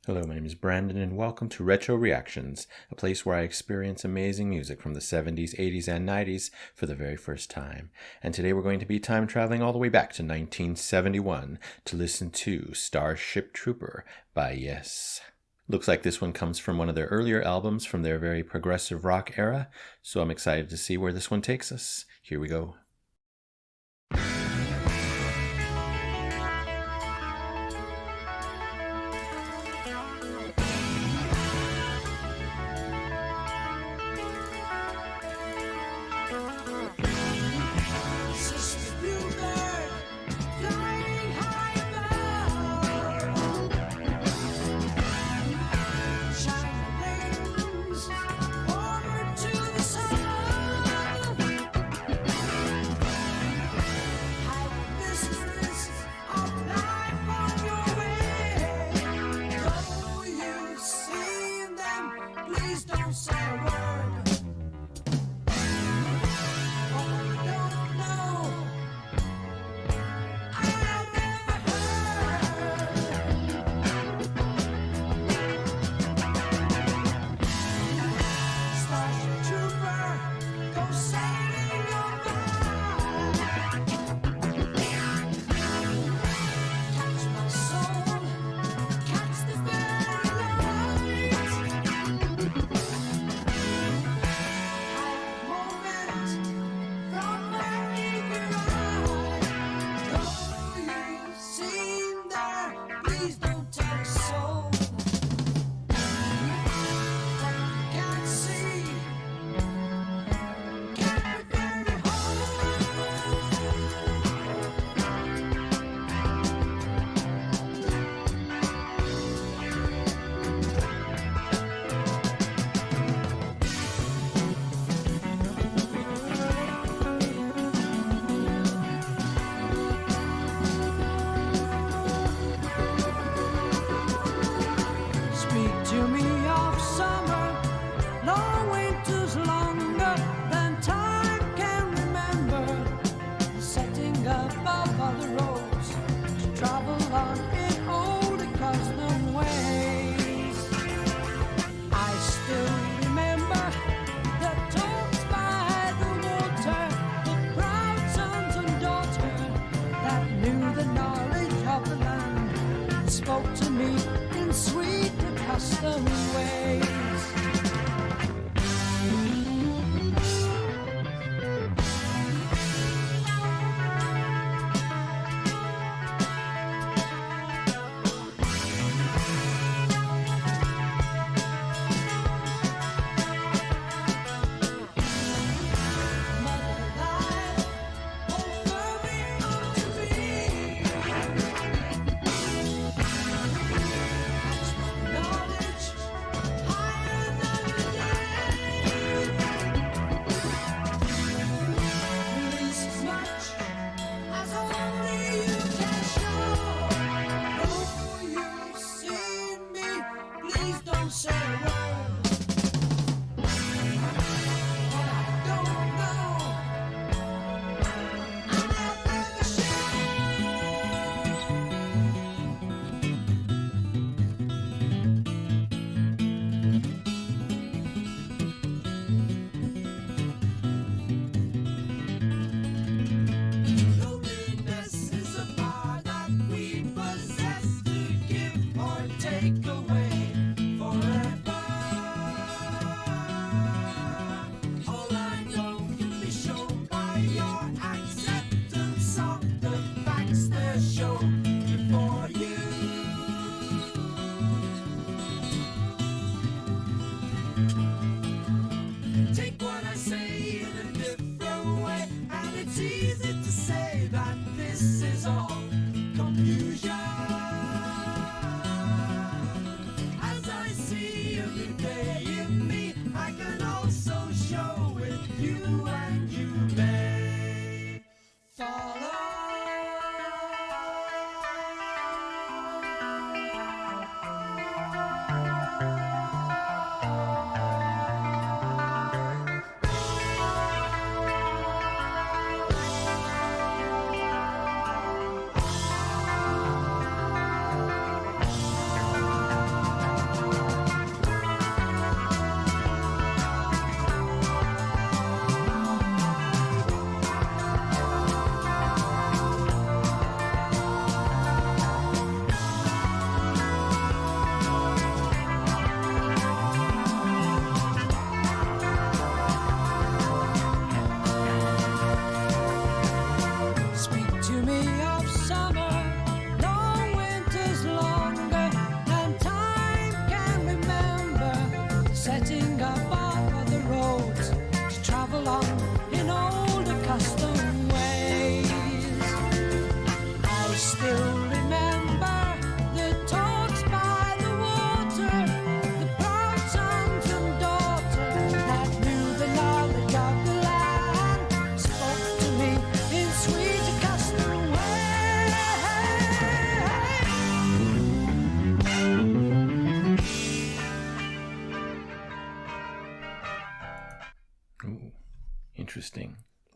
Hello, my name is Brandon, and welcome to Retro Reactions, a place where I experience amazing music from the 70s, 80s, and 90s for the very first time. And today we're going to be time traveling all the way back to 1971 to listen to Starship Trooper by Yes. Looks like this one comes from one of their earlier albums from their very progressive rock era, so I'm excited to see where this one takes us. Here we go.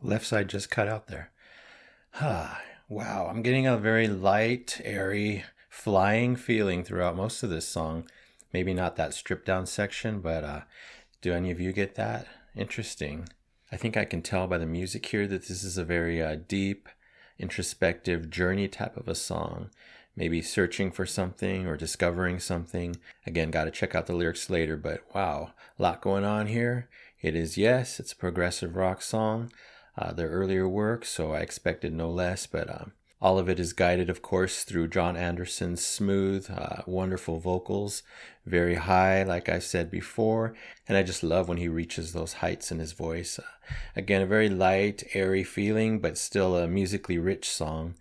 Left side just cut out there. Ah, wow, I'm getting a very light, airy, flying feeling throughout most of this song. Maybe not that stripped down section, but do any of you get that? Interesting. I think I can tell by the music here that this is a very deep, introspective journey type of a song. Maybe searching for something or discovering something. Again, got to check out the lyrics later, but wow, a lot going on here. It is, yes, it's a progressive rock song. Their earlier work, so I expected no less, but all of it is guided, of course, through John Anderson's smooth, wonderful vocals, very high, like I said before, and I just love when he reaches those heights in his voice. Again, a very light, airy feeling, but still a musically rich song.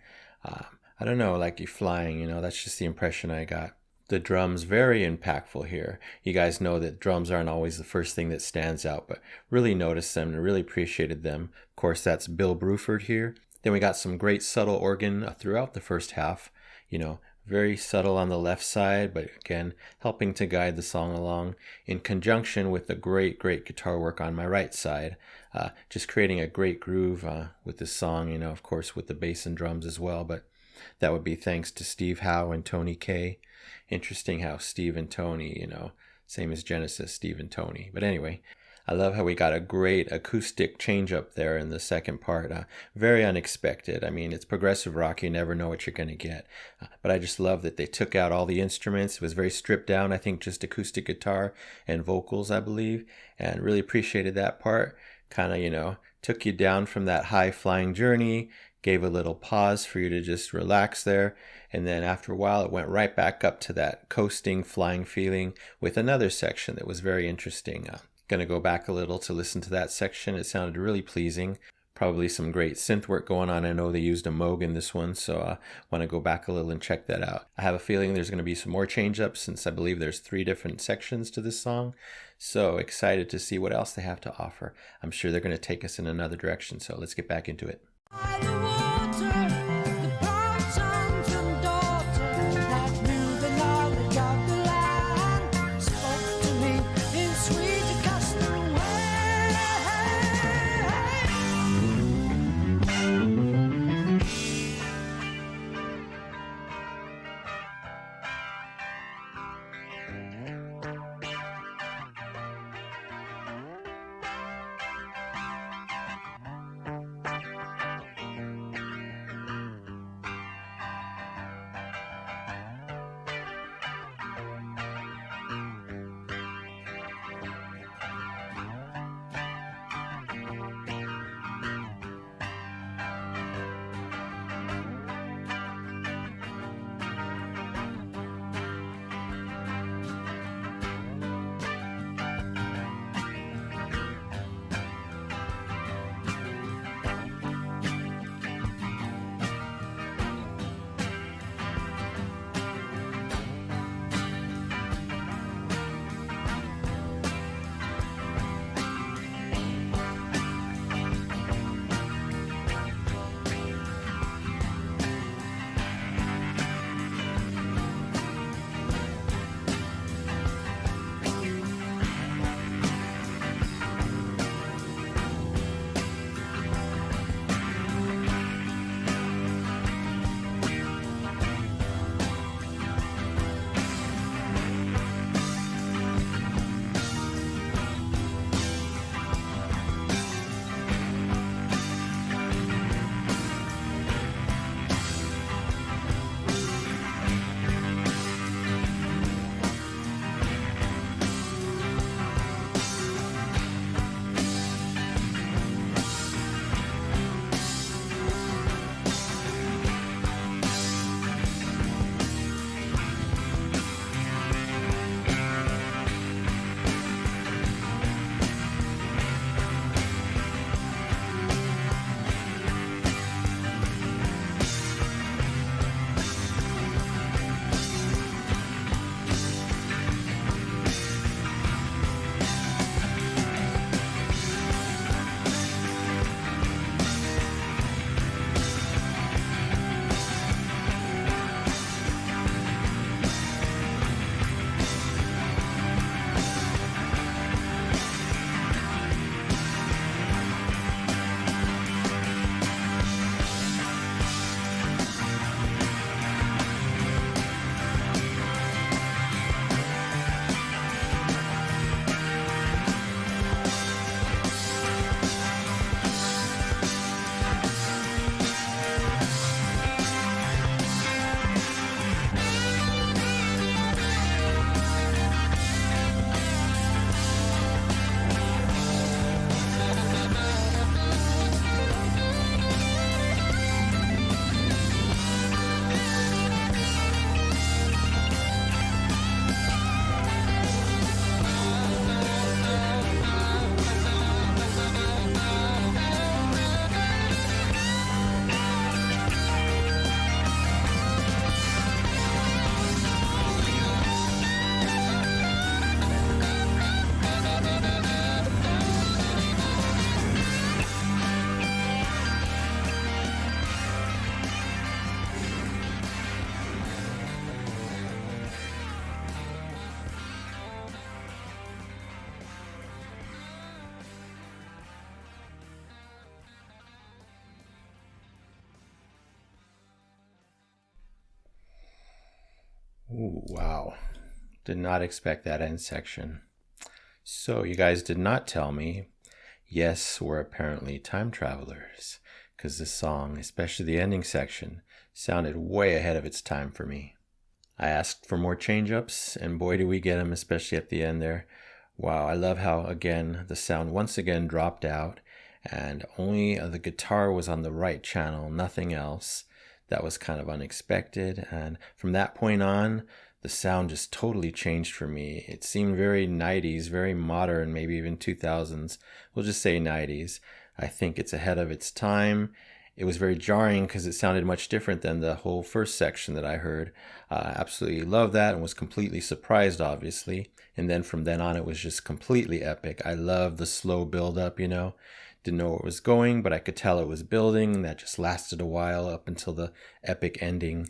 I don't know, like you're flying, that's just the impression I got. The drums, very impactful here. You guys know that drums aren't always the first thing that stands out, but really noticed them and really appreciated them. Of course, that's Bill Bruford here. Then we got some great subtle organ throughout the first half, very subtle on the left side, but again, helping to guide the song along in conjunction with the great, great guitar work on my right side. Just creating a great groove with this song, of course, with the bass and drums as well, but that would be thanks to Steve Howe and Tony Kaye. Interesting how Steve and Tony, same as Genesis, Steve and Tony. But anyway, I love how we got a great acoustic change up there in the second part. Very unexpected. I mean, it's progressive rock. You never know what you're going to get. But I just love that they took out all the instruments. It was very stripped down. I think just acoustic guitar and vocals, I believe. And really appreciated that part. Kind of, took you down from that high flying journey. Gave a little pause for you to just relax there. And then after a while, it went right back up to that coasting, flying feeling with another section that was very interesting. Going to go back a little to listen to that section. It sounded really pleasing. Probably some great synth work going on. I know they used a Moog in this one, so I want to go back a little and check that out. I have a feeling there's going to be some more change-ups since I believe there's 3 different sections to this song. So excited to see what else they have to offer. I'm sure they're going to take us in another direction, so let's get back into it. Wow. Did not expect that end section. So you guys did not tell me, yes, we're apparently time travelers, because this song, especially the ending section, sounded way ahead of its time for me. I asked for more change-ups, and boy do we get them, especially at the end there. Wow, I love how, again, the sound once again dropped out, and only the guitar was on the right channel, nothing else. That was kind of unexpected, and from that point on, the sound just totally changed for me. It seemed very 90s, very modern, maybe even 2000s. We'll just say 90s. I think it's ahead of its time. It was very jarring because it sounded much different than the whole first section that I heard. Absolutely loved that and was completely surprised, obviously. And then from then on, it was just completely epic. I loved the slow build up, you know. Didn't know where it was going, but I could tell it was building. That just lasted a while up until the epic ending.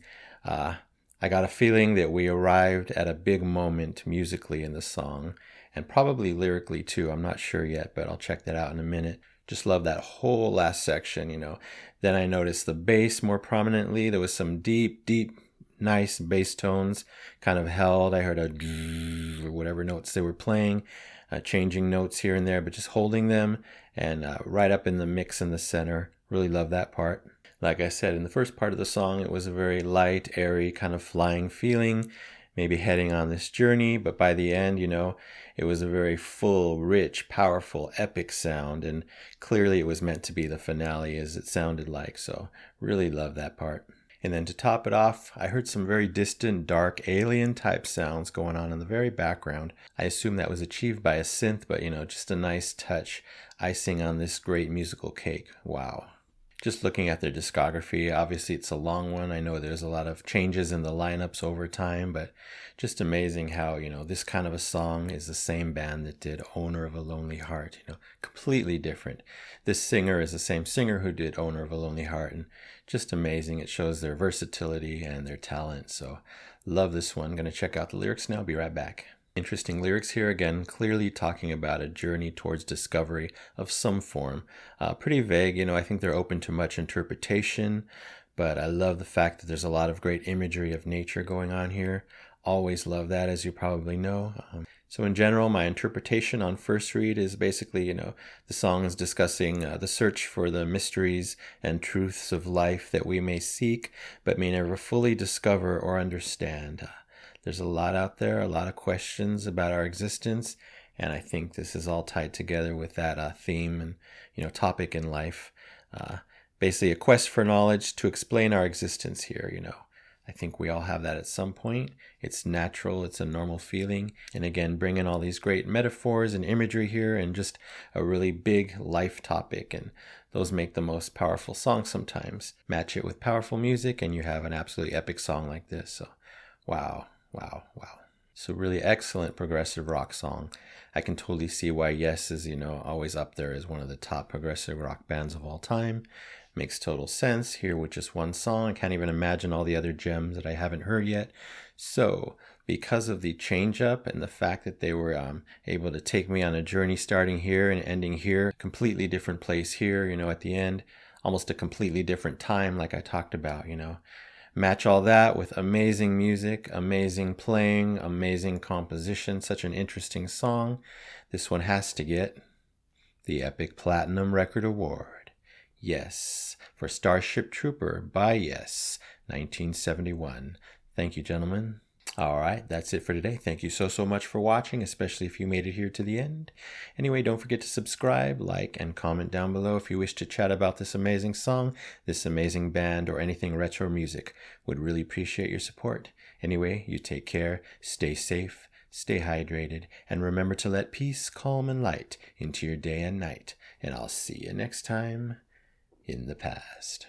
I got a feeling that we arrived at a big moment musically in the song, and probably lyrically too. I'm not sure yet, but I'll check that out in a minute. Just love that whole last section, you know. Then I noticed the bass more prominently. There was some deep, nice bass tones kind of held. I heard a or whatever notes they were playing, changing notes here and there, but just holding them and right up in the mix in the center. Really love that part. Like I said, in the first part of the song, it was a very light, airy, kind of flying feeling, maybe heading on this journey, but by the end, you know, it was a very full, rich, powerful, epic sound, and clearly it was meant to be the finale as it sounded like, so really love that part. And then to top it off, I heard some very distant, dark, alien-type sounds going on in the very background. I assume that was achieved by a synth, but, you know, just a nice touch, icing on this great musical cake. Wow. Just looking at their discography, obviously it's a long one. I know there's a lot of changes in the lineups over time, but just amazing how, you know, this kind of a song is the same band that did Owner of a Lonely Heart, you know, completely different. This singer is the same singer who did Owner of a Lonely Heart, and just amazing. It shows their versatility and their talent. So love this one. Going to check out the lyrics now. Be right back. Interesting lyrics here again, clearly talking about a journey towards discovery of some form. Pretty vague, you know, I think they're open to much interpretation, but I love the fact that there's a lot of great imagery of nature going on here. Always love that, as you probably know. So in general, my interpretation on first read is basically, you know, the song is discussing the search for the mysteries and truths of life that we may seek, but may never fully discover or understand. There's a lot out there, a lot of questions about our existence, and I think this is all tied together with that theme and, you know, topic in life. Basically a quest for knowledge to explain our existence here, you know. I think we all have that at some point. It's natural, it's a normal feeling. And again, bring in all these great metaphors and imagery here and just a really big life topic. And those make the most powerful songs sometimes. Match it with powerful music and you have an absolutely epic song like this. So, wow. So really excellent progressive rock song. I can totally see why Yes is, you know, always up there as one of the top progressive rock bands of all time. Makes total sense here with just one song. I can't even imagine all the other gems that I haven't heard yet. So because of the change up and the fact that they were able to take me on a journey starting here and ending here, completely different place here, you know, at the end, almost a completely different time like I talked about, you know. Match all that with amazing music, amazing playing, amazing composition, such an interesting song. This one has to get the Epic Platinum Record Award. Yes, for Starship Trooper by Yes, 1971. Thank you, gentlemen. All right, that's it for today. Thank you so much for watching, especially if you made it here to the end. Anyway, don't forget to subscribe, like, and comment down below if you wish to chat about this amazing song, this amazing band, or anything retro music. Would really appreciate your support. Anyway, you take care, stay safe, stay hydrated, and remember to let peace, calm, and light into your day and night. And I'll see you next time in the past.